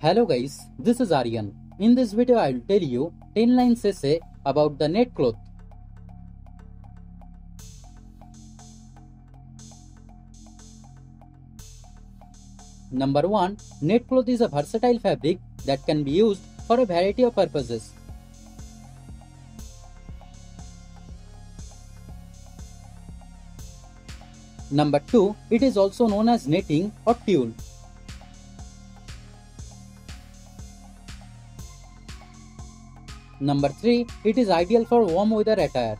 Hello guys, this is Aryan. In this video I will tell you 10 lines essay about the net cloth. Number 1. Net cloth is a versatile fabric that can be used for a variety of purposes. Number 2. It is also known as netting or tulle. Number 3. It is ideal for warm weather attire.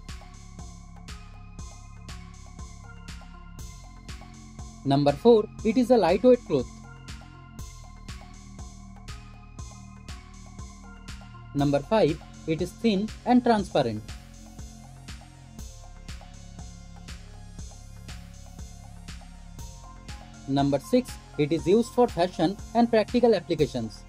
Number 4. It is a lightweight cloth. Number 5. It is thin and transparent. Number 6. It is used for fashion and practical applications.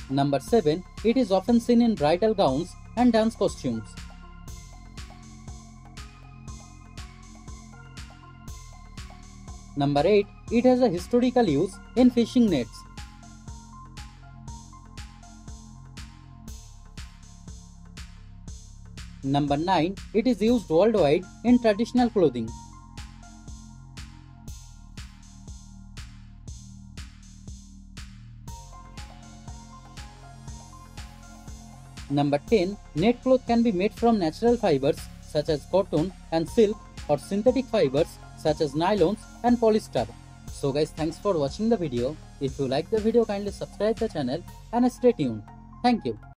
Number 7. It is often seen in bridal gowns and dance costumes. Number 8. It has a historical use in fishing nets. Number 9. It is used worldwide in traditional clothing. Number 10. Net cloth can be made from natural fibers such as cotton and silk or synthetic fibers such as nylons and polyester. So guys, thanks for watching the video. If you like the video, kindly subscribe the channel and stay tuned. Thank you.